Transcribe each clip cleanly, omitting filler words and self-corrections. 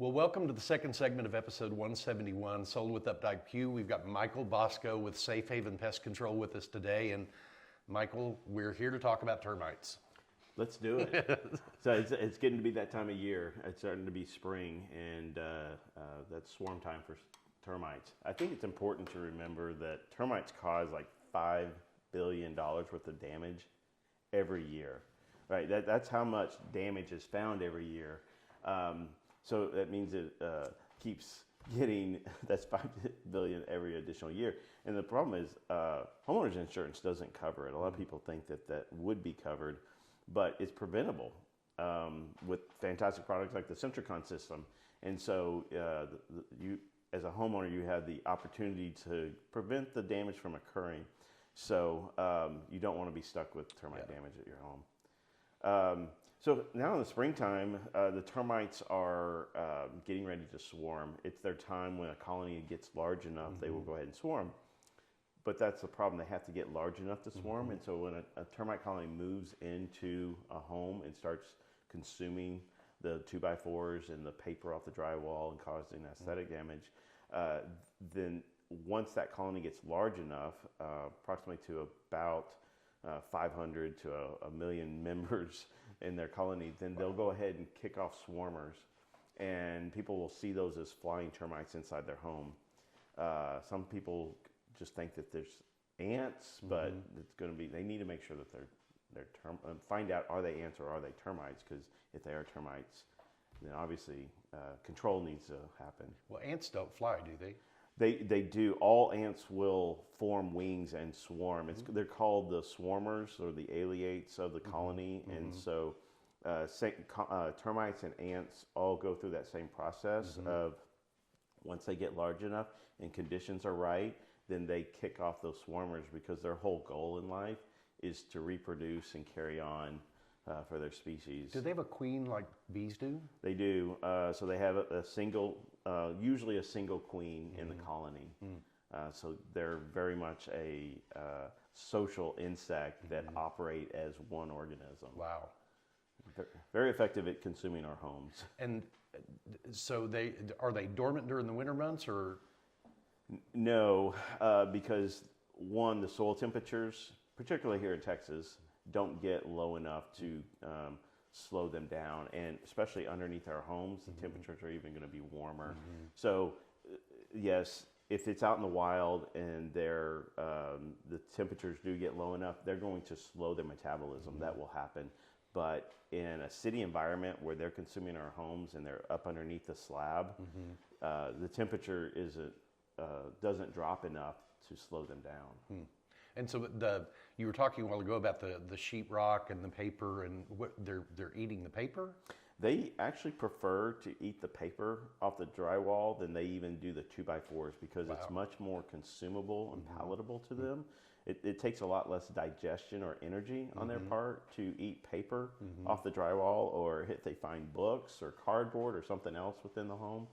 Well, welcome to the second segment of episode 171, Sold with Updike Pugh. We've got Michael Bosco with Safehaven Pest Control with us today. And Michael, we're here to talk about termites. Let's do it. So it's getting to be that time of year. It's starting to be spring, and that's swarm time for termites. I think it's important to remember that termites cause like $5 billion worth of damage every year. Right? That's how much damage is found every year. So that means it keeps getting, that's $5 billion every additional year. And the problem is homeowners insurance doesn't cover it. A lot of people think that that would be covered, but it's preventable with fantastic products like the Centricon system. And so you, as a homeowner, you have the opportunity to prevent the damage from occurring. So you don't want to be stuck with termite damage at your home. So now in the springtime, the termites are getting ready to swarm. It's their time when a colony gets large enough, they will go ahead and swarm. But that's the problem. They have to get large enough to swarm. And so when a termite colony moves into a home and starts consuming the 2x4s and the paper off the drywall and causing aesthetic damage, then once that colony gets large enough, approximately to about 500 to a million members in their colony, then they'll go ahead and kick off swarmers, and people will see those as flying termites inside their home. Some people just think that there's ants, but it's going to be, they need to make sure that they're find out, are they ants or are they termites? Because if they are termites, then obviously control needs to happen. Well, ants don't fly, do they? They do. All ants will form wings and swarm. They're called the swarmers or the aliates of the colony. And so termites and ants all go through that same process of once they get large enough and conditions are right, then they kick off those swarmers because their whole goal in life is to reproduce and carry on for their species. Do they have a queen like bees do? They do. So they have a single, usually a single queen in the colony. So they're very much a social insect that operate as one organism. Wow. Very effective at consuming our homes. And so are they dormant during the winter months or? No, because one, the soil temperatures, particularly here in Texas, don't get low enough to slow them down, and especially underneath our homes, the temperatures are even going to be warmer. So yes, if it's out in the wild and the temperatures do get low enough, they're going to slow their metabolism. That will happen. But in a city environment where they're consuming our homes and they're up underneath the slab, the temperature doesn't drop enough to slow them down. And so you were talking a while ago about the sheetrock and the paper, and what they're eating the paper? They actually prefer to eat the paper off the drywall than they even do the 2x4s because it's much more consumable and palatable to them. It takes a lot less digestion or energy on their part to eat paper off the drywall, or if they find books or cardboard or something else within the home,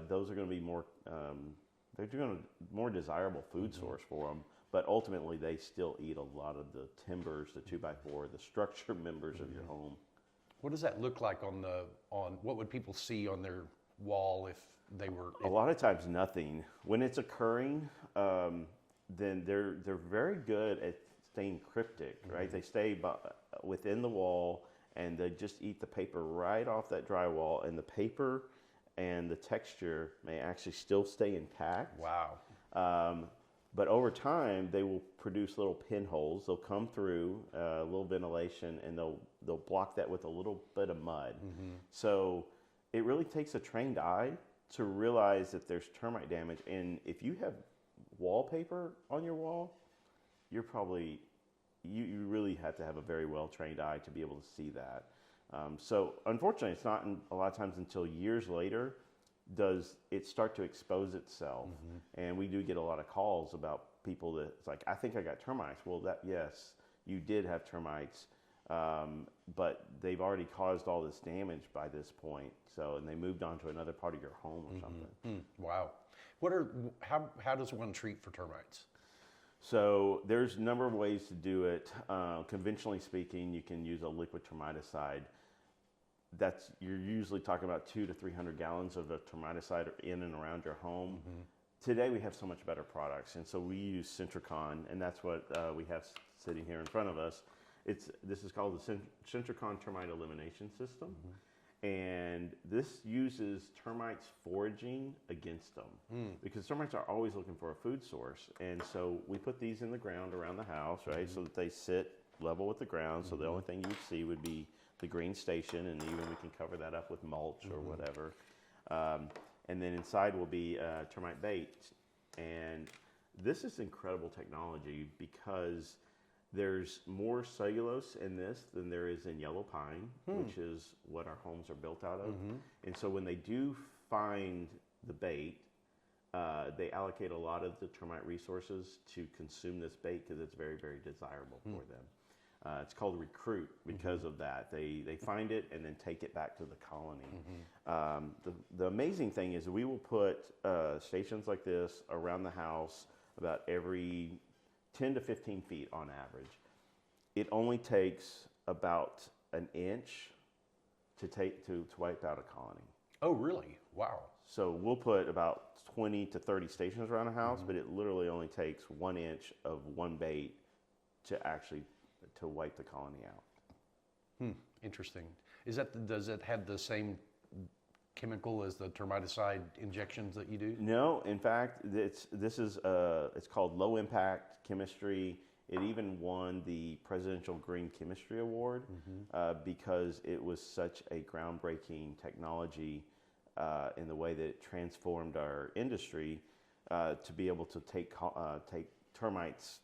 those are going to be more desirable food source for them. But ultimately, they still eat a lot of the timbers, the 2x4, the structure members of your home. What does that look like on what would people see on their wall if they were? A lot of times, nothing. When it's occurring, then they're very good at staying cryptic, right? They stay within the wall, and they just eat the paper right off that drywall, and the paper and the texture may actually still stay intact. Wow. But over time, they will produce little pinholes. They'll come through a little ventilation, and they'll block that with a little bit of mud. So it really takes a trained eye to realize that there's termite damage. And if you have wallpaper on your wall, you're probably, you really have to have a very well-trained eye to be able to see that. So unfortunately, it's not a lot of times until years later does it start to expose itself. And we do get a lot of calls about people that it's like, I think I got termites. Well, yes, you did have termites, but they've already caused all this damage by this point. So, and they moved on to another part of your home or something. Wow. How does one treat for termites? So there's a number of ways to do it. Conventionally speaking, you can use a liquid termiticide. you're usually talking about 200 to 300 gallons of a termiticide in and around your home. Today we have so much better products, and so we use Centricon, and that's what we have sitting here in front of us. This is called the Centricon Termite Elimination System, and this uses termites foraging against them because termites are always looking for a food source, and so we put these in the ground around the house, right, so that they sit level with the ground. So the only thing you'd see would be the green station, and even we can cover that up with mulch or whatever. And then inside will be termite bait. And this is incredible technology because there's more cellulose in this than there is in yellow pine, which is what our homes are built out of. And so when they do find the bait, they allocate a lot of the termite resources to consume this bait because it's very, very desirable for them. It's called recruit because of that. They find it and then take it back to the colony. The amazing thing is we will put stations like this around the house about every 10 to 15 feet on average. It only takes about an inch to wipe out a colony. Oh, really? Wow. So we'll put about 20 to 30 stations around a house, but it literally only takes 1 inch of one bait to wipe the colony out. Interesting. Does it have the same chemical as the termiticide injections that you do? No, in fact, it's called low impact chemistry. It even won the Presidential Green Chemistry Award because it was such a groundbreaking technology in the way that it transformed our industry to be able to take termites,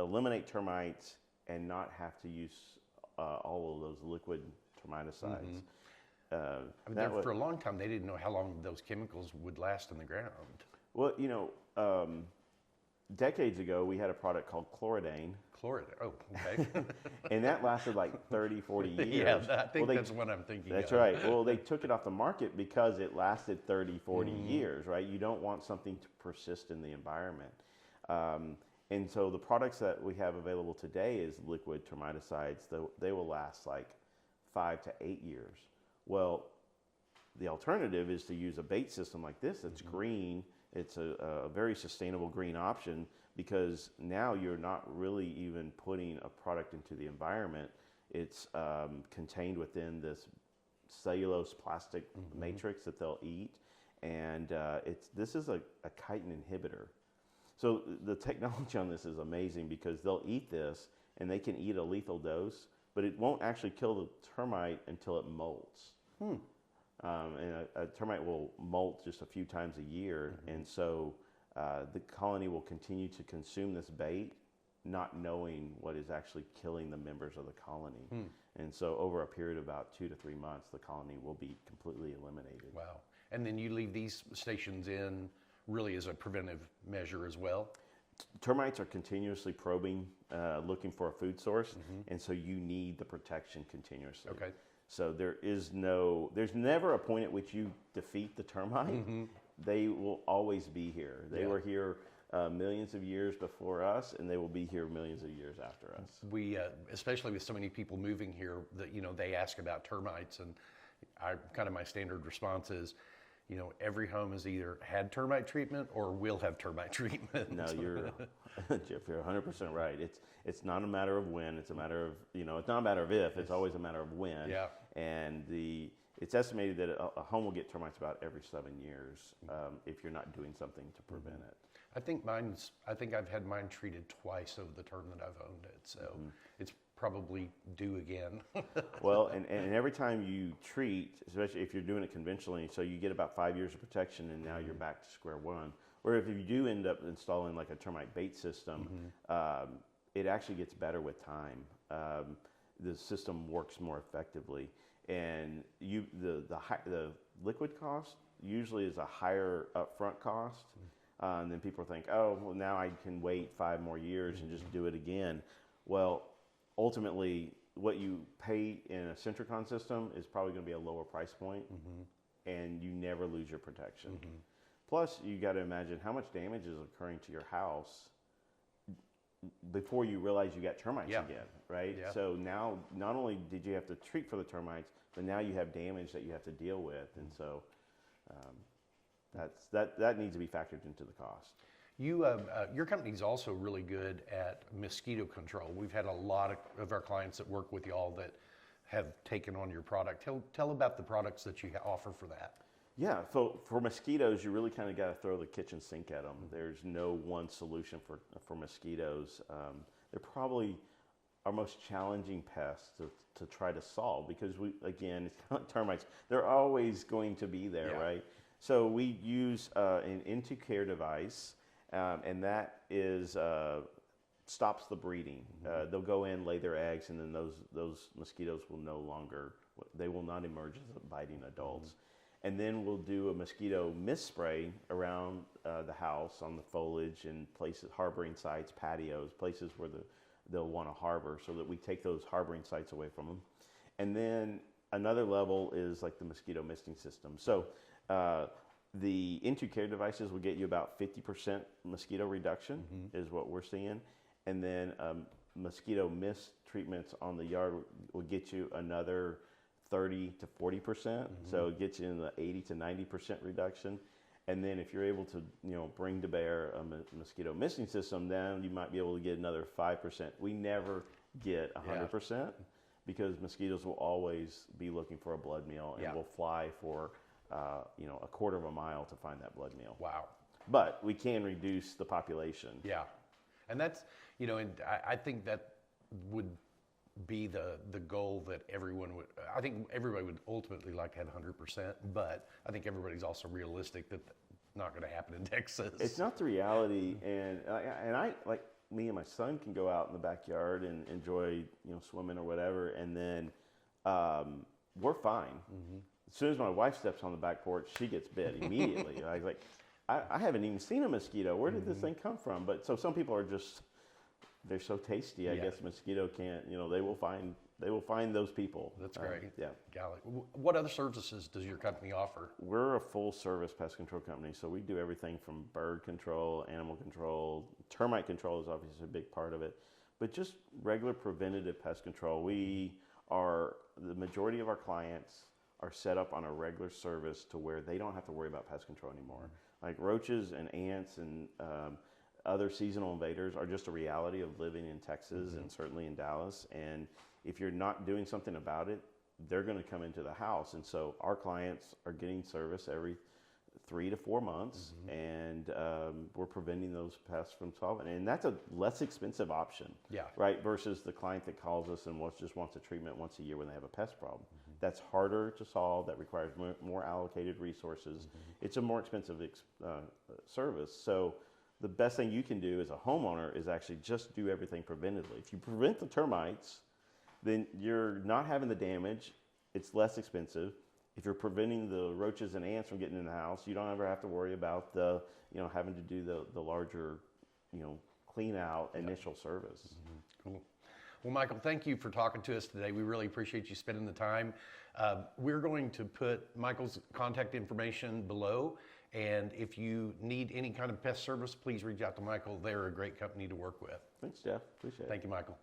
eliminate termites, and not have to use all of those liquid termiticides. For a long time, they didn't know how long those chemicals would last in the ground. Well, decades ago, we had a product called Chloridane. Oh, okay. And that lasted like 30, 40 years. Yeah, I think that's what I'm thinking That's of. right. Well, they took it off the market because it lasted 30, 40 years, right? You don't want something to persist in the environment. And so the products that we have available today is liquid termiticides. They will last like 5 to 8 years. Well, the alternative is to use a bait system like this that's green. It's a very sustainable green option because now you're not really even putting a product into the environment. It's contained within this cellulose plastic matrix that they'll eat. And this is a chitin inhibitor. So the technology on this is amazing because they'll eat this and they can eat a lethal dose, but it won't actually kill the termite until it molts. And a termite will molt just a few times a year, and so the colony will continue to consume this bait, not knowing what is actually killing the members of the colony. And so over a period of about 2 to 3 months, the colony will be completely eliminated. Wow. And then you leave these stations in really as a preventive measure as well? Termites are continuously probing, looking for a food source, and so you need the protection continuously. Okay. So there's never a point at which you defeat the termite. They will always be here. They were here millions of years before us, and they will be here millions of years after us. We, especially with so many people moving here, that they ask about termites, and my standard response is, every home has either had termite treatment or will have termite treatment. No, Jeff, you're 100% right. It's not a matter of when, it's a matter of, it's not a matter of if, it's always a matter of when. Yeah. And it's estimated that a home will get termites about every 7 years if you're not doing something to prevent it. I think I've had mine treated twice over the term that I've owned it, so it's probably due again. Well, and every time you treat, especially if you're doing it conventionally, so you get about 5 years of protection, and now you're back to square one. Or if you do end up installing like a termite bait system, it actually gets better with time. The system works more effectively, and the liquid cost usually is a higher upfront cost. And then people think, oh, well, now I can wait 5 more years and just do it again. Well, ultimately, what you pay in a Centricon system is probably going to be a lower price point, and you never lose your protection. Plus, you got to imagine how much damage is occurring to your house before you realize you got termites again, right? Yeah. So now, not only did you have to treat for the termites, and now you have damage that you have to deal with, and so that needs to be factored into the cost. Your company's also really good at mosquito control. We've had a lot of our clients that work with y'all that have taken on your product. Tell about the products that you offer for that. Yeah, so for mosquitoes, you really kind of got to throw the kitchen sink at them. There's no one solution for mosquitoes. They're probably our most challenging pest to try to solve because it's not termites. They're always going to be there, right? So we use an into care device. And that is stops the breeding. They'll go in, lay their eggs, and then those mosquitoes will not emerge as biting adults. And then we'll do a mosquito mist spray around the house on the foliage and places, harboring sites, patios, places where they'll want to harbor, so that we take those harboring sites away from them. And then another level is like the mosquito misting system. So the into care devices will get you about 50% mosquito reduction is what we're seeing. And then mosquito mist treatments on the yard will get you another 30 to 40%. So it gets you in the 80 to 90% reduction. And then if you're able to, bring to bear a mosquito misting system, then you might be able to get another 5%. We never get 100% because mosquitoes will always be looking for a blood meal and will fly for a quarter of a mile to find that blood meal. Wow. But we can reduce the population. Yeah. And that's, and I think that would be the goal that I think everybody would ultimately like to have 100%, but I think everybody's also realistic that not going to happen in Texas. It's not the reality. And I, like me and my son, can go out in the backyard and enjoy, swimming or whatever. And then we're fine. As soon as my wife steps on the back porch, she gets bit immediately. I haven't even seen a mosquito. Where did this thing come from? But so some people are they're so tasty. I guess mosquito can't. They will find those people. That's great. Yeah. Golly. What other services does your company offer? We're a full service pest control company, so we do everything from bird control, animal control, termite control is obviously a big part of it, but just regular preventative pest control. The majority of our clients are set up on a regular service to where they don't have to worry about pest control anymore. Like roaches and ants and other seasonal invaders are just a reality of living in Texas and certainly in Dallas. And if you're not doing something about it, they're going to come into the house. And so our clients are getting service every 3 to 4 months, and we're preventing those pests from solving. And that's a less expensive option, right? Versus the client that calls us and just wants a treatment once a year when they have a pest problem. That's harder to solve. That requires more allocated resources. It's a more expensive service. So the best thing you can do as a homeowner is actually just do everything preventatively. If you prevent the termites, then you're not having the damage. It's less expensive. If you're preventing the roaches and ants from getting in the house, you don't ever have to worry about having to do the larger, clean out initial service. Cool. Well, Michael, thank you for talking to us today. We really appreciate you spending the time. We're going to put Michael's contact information below. And if you need any kind of pest service, please reach out to Michael. They're a great company to work with. Thanks, Jeff. Appreciate it. Thank you, Michael.